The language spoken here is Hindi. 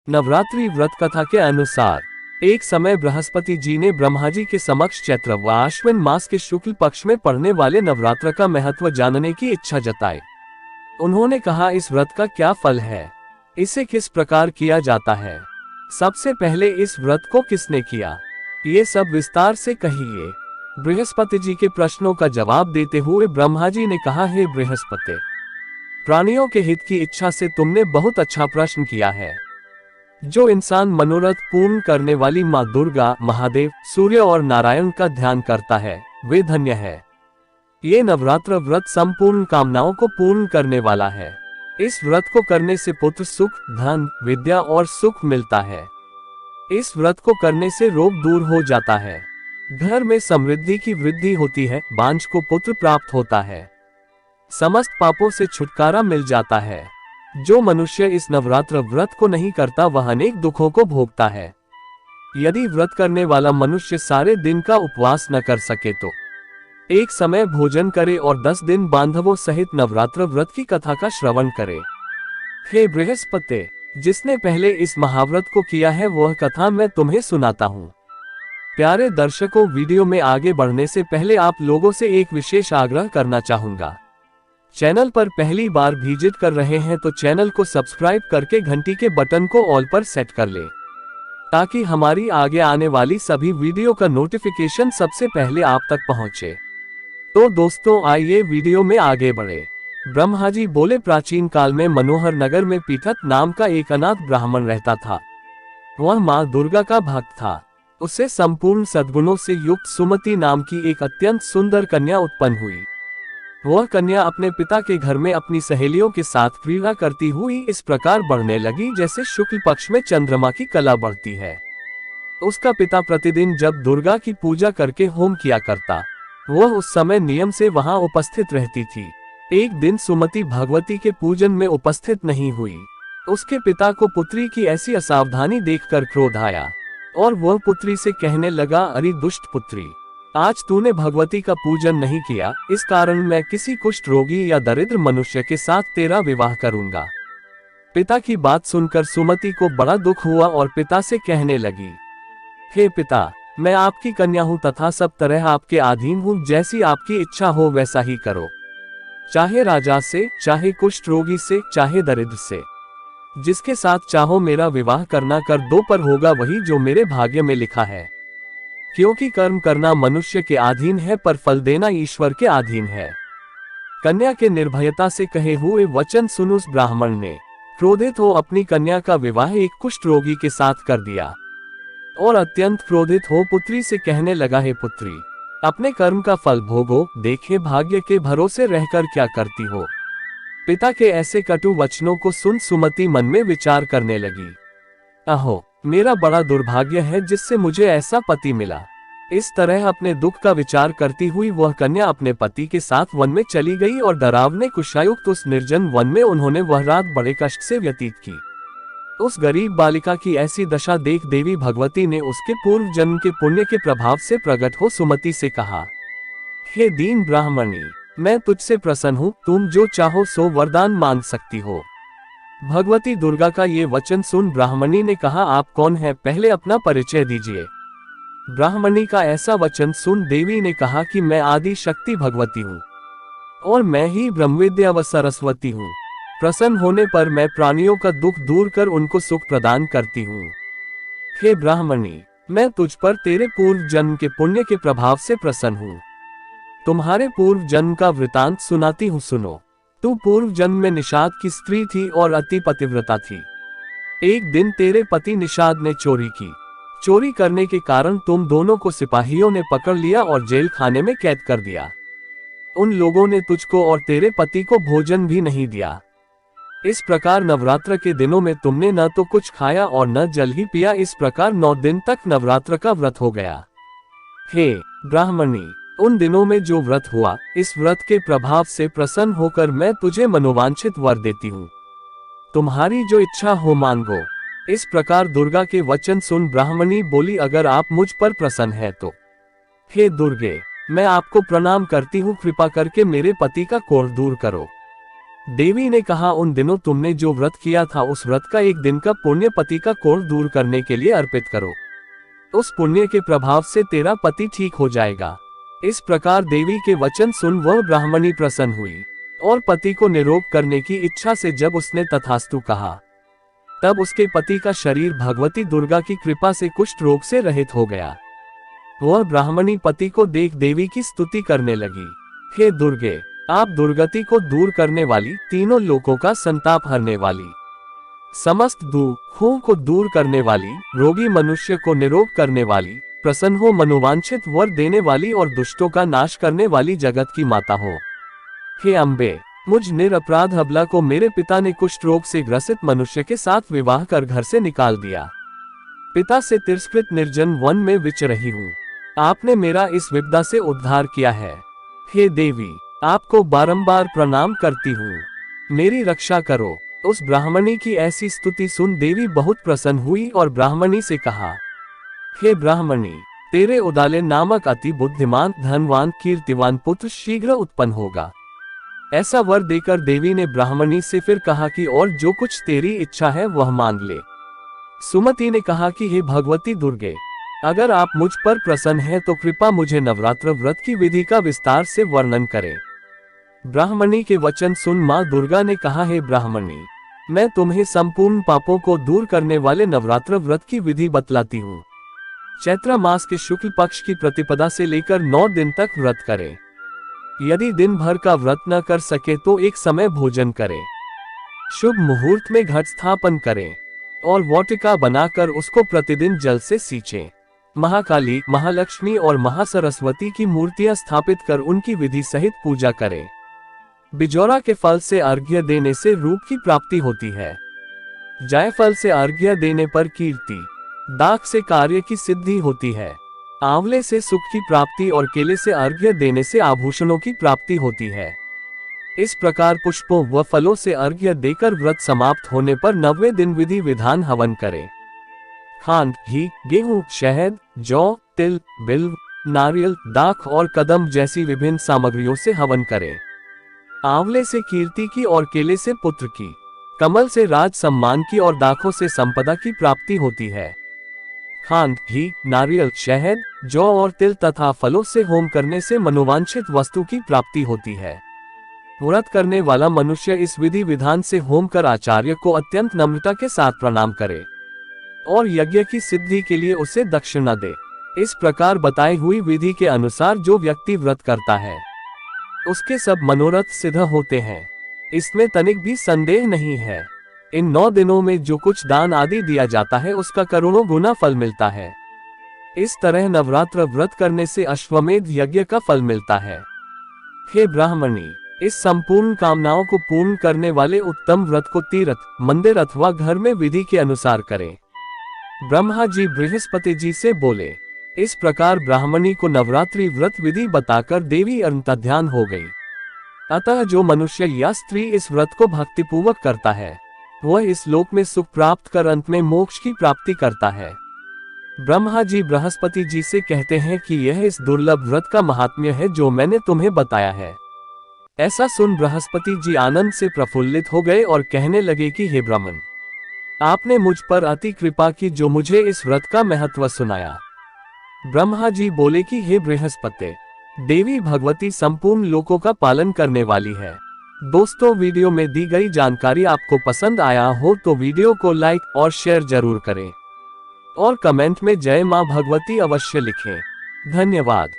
नवरात्रि व्रत कथा के अनुसार एक समय बृहस्पति जी ने ब्रह्मा जी के समक्ष चैत्र व आश्विन मास के शुक्ल पक्ष में पड़ने वाले नवरात्र का महत्व जानने की इच्छा जताई। उन्होंने कहा, इस व्रत का क्या फल है, इसे किस प्रकार किया जाता है, सबसे पहले इस व्रत को किसने किया, ये सब विस्तार से कहिए। बृहस्पति जी के प्रश्नों का जवाब देते हुए ब्रह्मा जी ने कहा, हे बृहस्पति, प्राणियों के हित की इच्छा से तुमने बहुत अच्छा प्रश्न किया है। जो इंसान मनोरथ पूर्ण करने वाली माँ दुर्गा, महादेव, सूर्य और नारायण का ध्यान करता है, वे धन्य है। ये नवरात्र व्रत संपूर्ण कामनाओं को पूर्ण करने वाला है। इस व्रत को करने से पुत्र सुख, धन, विद्या और सुख मिलता है। इस व्रत को करने से रोग दूर हो जाता है, घर में समृद्धि की वृद्धि होती है, बांझ को पुत्र प्राप्त होता है, समस्त पापों से छुटकारा मिल जाता है। जो मनुष्य इस नवरात्र व्रत को नहीं करता वह अनेक दुखों को भोगता है। यदि व्रत करने वाला मनुष्य सारे दिन का उपवास न कर सके तो एक समय भोजन करे और 10 दिन बांधवों सहित नवरात्र व्रत की कथा का श्रवण करे। हे बृहस्पति, जिसने पहले इस महाव्रत को किया है वह कथा मैं तुम्हें सुनाता हूँ। प्यारे दर्शकों, वीडियो में आगे बढ़ने से पहले आप लोगों से एक विशेष आग्रह करना चाहूंगा। चैनल पर पहली बार विजिट कर रहे हैं तो चैनल को सब्सक्राइब करके घंटी के बटन को ऑल पर सेट कर ले, ताकि हमारी आगे आने वाली सभी वीडियो का नोटिफिकेशन सबसे पहले आप तक पहुंचे। तो दोस्तों, आइए वीडियो में आगे बढ़े। ब्रह्मा जी बोले, प्राचीन काल में मनोहर नगर में पीठत नाम का एक अनाथ ब्राह्मण रहता था। वह माँ दुर्गा का भक्त था। उससे संपूर्ण सद्गुणों से युक्त सुमति नाम की एक अत्यंत सुंदर कन्या उत्पन्न हुई। वह कन्या अपने पिता के घर में अपनी सहेलियों के साथ क्रीड़ा करती हुई इस प्रकार बढ़ने लगी जैसे शुक्ल पक्ष में चंद्रमा की कला बढ़ती है। उसका पिता प्रतिदिन जब दुर्गा की पूजा करके होम किया करता, वह उस समय नियम से वहां उपस्थित रहती थी। एक दिन सुमति भगवती के पूजन में उपस्थित नहीं हुई। उसके पिता को पुत्री की ऐसी असावधानी देखकर क्रोध आया और वह पुत्री से कहने लगा, अरे दुष्ट पुत्री, आज तूने भगवती का पूजन नहीं किया, इस कारण मैं किसी कुष्ठ रोगी या दरिद्र मनुष्य के साथ तेरा विवाह करूंगा। पिता की बात सुनकर सुमति को बड़ा दुख हुआ और पिता से कहने लगी, हे पिता, मैं आपकी कन्या हूँ तथा सब तरह आपके अधीन हूँ, जैसी आपकी इच्छा हो वैसा ही करो। चाहे राजा से, चाहे कुष्ठ रोगी से, चाहे दरिद्र से, जिसके साथ चाहो मेरा विवाह करना कर दो, पर होगा वही जो मेरे भाग्य में लिखा है। क्योंकि कर्म करना मनुष्य के अधीन है, पर फल देना ईश्वर के अधीन है। कन्या के निर्भयता से कहे हुए वचन सुन उस ब्राह्मण ने क्रोधित हो अपनी कन्या का विवाह एक कुष्ठ रोगी के साथ कर दिया और अत्यंत क्रोधित हो पुत्री से कहने लगा, हे पुत्री, अपने कर्म का फल भोगो, देखे भाग्य के भरोसे रहकर क्या करती हो। पिता के ऐसे कटु वचनों को सुन सुमति मन में विचार करने लगी, अहो, मेरा बड़ा दुर्भाग्य है जिससे मुझे ऐसा पति मिला। इस तरह अपने दुख का विचार करती हुई वह कन्या अपने पति के साथ वन में चली गई और डरावने कुशायुक्त उस निर्जन वन में उन्होंने वह रात बड़े कष्ट से व्यतीत की। उस गरीब बालिका की ऐसी दशा देख देवी भगवती ने उसके पूर्व जन्म के पुण्य के प्रभाव से प्रकट हो सुमति से कहा, हे दीन ब्राह्मणी, मैं तुझसे प्रसन्न हूँ, तुम जो चाहो सो वरदान मांग सकती हो। भगवती दुर्गा का ये वचन सुन ब्राह्मणी ने कहा, आप कौन है, पहले अपना परिचय दीजिए। ब्राह्मणी का ऐसा वचन सुन देवी ने कहा कि मैं आदि शक्ति भगवती हूँ और मैं ही ब्रह्मविद्या व सरस्वती हूँ। प्रसन्न होने पर मैं प्राणियों का दुख दूर कर उनको सुख प्रदान करती हूँ। हे ब्राह्मणी, मैं तुझ पर तेरे पूर्व जन्म के पुण्य के प्रभाव से प्रसन्न हूँ। तुम्हारे पूर्व जन्म का वृतांत सुनाती हूँ, सुनो। तू पूर्व जन्म में निषाद की स्त्री थी और अति पतिव्रता थी। एक दिन तेरे पति निषाद ने चोरी की। चोरी करने के कारण तुम दोनों को सिपाहियों ने पकड़ लिया और जेल खाने में कैद कर दिया। उन लोगों ने तुझको और तेरे पति को भोजन भी नहीं दिया। इस प्रकार नवरात्र के दिनों में तुमने न तो कुछ खाया और न जल ही पिया। इस प्रकार 9 दिन तक नवरात्र का व्रत हो गया। हे ब्राह्मणी, उन दिनों में जो व्रत हुआ, इस व्रत के प्रभाव से प्रसन्न होकर मैं तुझे मनोवांछित वर देती हूँ। तुम्हारी जो इच्छा हो मांगो। इस प्रकार दुर्गा के वचन सुन ब्राह्मणी बोली, अगर आप मुझ पर प्रसन्न है तो हे दुर्गे, मैं आपको प्रणाम करती हूँ, कृपा करके मेरे पति का कोढ़ दूर करो। देवी ने कहा, उन दिनों तुमने जो व्रत किया था उस व्रत का एक दिन का पुण्य पति का कोढ़ दूर करने के लिए अर्पित करो। उस पुण्य के प्रभाव से तेरा पति ठीक हो जाएगा। इस प्रकार देवी के वचन सुन वह ब्राह्मणी प्रसन्न हुई और पति को निरोग करने की इच्छा से जब उसने तथास्तु कहा, तब उसके पति का शरीर भगवती दुर्गा की कृपा से कुष्ठ रोग से रहित हो गया। वह ब्राह्मणी पति को देख देवी की स्तुति करने लगी। हे दुर्गे, आप दुर्गति को दूर करने वाली, तीनों लोकों का संताप हरने वाली, समस्त दुखों को दूर करने वाली, रोगी मनुष्य को निरोग करने वाली, प्रसन्न हो मनोवांछित वर देने वाली और दुष्टों का नाश करने वाली जगत की माता हो। हे अम्बे, मुझ निरपराध अबला को मेरे पिता ने कुष्ठ रोग से ग्रसित मनुष्य के साथ विवाह कर घर से निकाल दिया। पिता से तिरस्कृत निर्जन वन में विच रही हूँ। आपने मेरा इस विपदा से उद्धार किया है। हे देवी, आपको बारंबार प्रणाम करती हूँ, मेरी रक्षा करो। उस ब्राह्मणी की ऐसी स्तुति सुन देवी बहुत प्रसन्न हुई और ब्राह्मणी से कहा, हे ब्राह्मणी, तेरे उदाले नामक अति बुद्धिमान, धनवान, कीर्तिवान पुत्र शीघ्र उत्पन्न होगा। ऐसा वर देकर देवी ने ब्राह्मणी से फिर कहा कि और जो कुछ तेरी इच्छा है वह मांग ले। सुमति ने कहा कि हे भगवती दुर्गे, अगर आप मुझ पर प्रसन्न हैं तो कृपा मुझे नवरात्र व्रत की विधि का विस्तार से वर्णन करें। ब्राह्मणी के वचन सुन मां दुर्गा ने कहा, हे ब्राह्मणी, मैं तुम्हें संपूर्ण पापों को दूर करने वाले नवरात्र व्रत की विधि बतलाती हूँ। चैत्र मास के शुक्ल पक्ष की प्रतिपदा से लेकर 9 दिन तक व्रत करें। यदि दिन भर का व्रत न कर सके तो एक समय भोजन करें। शुभ मुहूर्त में घट स्थापन करें और वाटिका बनाकर उसको प्रतिदिन जल से सींचें। महाकाली, महालक्ष्मी और महासरस्वती की मूर्तियां स्थापित कर उनकी विधि सहित पूजा करें। बिजौरा के फल से अर्घ्य देने से रूप की प्राप्ति होती है। जायफल से अर्घ्य देने पर कीर्ति, दाख से कार्य की सिद्धि होती है। आंवले से सुख की प्राप्ति और केले से अर्घ्य देने से आभूषणों की प्राप्ति होती है। इस प्रकार पुष्पों व फलों से अर्घ्य देकर व्रत समाप्त होने पर 90वें दिन विधि विधान हवन करें। खांड, घी, गेहूं, शहद, जौ, तिल, बिल्व, नारियल, दाख और कदम जैसी विभिन्न सामग्रियों से हवन करें। आंवले से कीर्ति की और केले से पुत्र की, कमल से राज सम्मान की और दाखों से संपदा की प्राप्ति होती है। खांड, घी, नारियल, शहद, जौ और तिल तथा फलों से होम करने से मनोवांछित वस्तु की प्राप्ति होती है। व्रत करने वाला मनुष्य इस विधि विधान से होम कर आचार्य को अत्यंत नम्रता के साथ प्रणाम करे और यज्ञ की सिद्धि के लिए उसे दक्षिणा दे। इस प्रकार बताई हुई विधि के अनुसार जो व्यक्ति व्रत करता है उसके सब मनोरथ सिद्ध होते हैं। इसमें तनिक भी संदेह नहीं है। इन 9 दिनों में जो कुछ दान आदि दिया जाता है उसका करोड़ों गुना फल मिलता है। इस तरह नवरात्र व्रत करने से अश्वमेध यज्ञ का फल मिलता है। हे ब्राह्मणी, इस संपूर्ण कामनाओं को पूर्ण करने वाले उत्तम व्रत को तीर्थ, मंदिर अथवा घर में विधि के अनुसार करें। ब्रह्मा जी बृहस्पति जी से बोले। इस प्रकार ब्राह्मणी को नवरात्रि व्रत विधि बताकर देवी अंतर्ध्यान हो गई। अतः जो मनुष्य या स्त्री इस व्रत को भक्तिपूर्वक करता है वह इस लोक में सुख प्राप्त कर अंत में मोक्ष की प्राप्ति करता है। ब्रह्मा जी बृहस्पति जी से कहते हैं कि यह इस दुर्लभ व्रत का महात्म्य है जो मैंने तुम्हें बताया है। ऐसा सुन बृहस्पति जी आनंद से प्रफुल्लित हो गए और कहने लगे कि हे ब्राह्मण, आपने मुझ पर अति कृपा की जो मुझे इस व्रत का महत्व सुनाया। ब्रह्मा जी बोले कि हे बृहस्पति, देवी भगवती संपूर्ण लोकों का पालन करने वाली है। दोस्तों, वीडियो में दी गई जानकारी आपको पसंद आया हो तो वीडियो को लाइक और शेयर जरूर करें और कमेंट में जय मां भगवती अवश्य लिखें। धन्यवाद।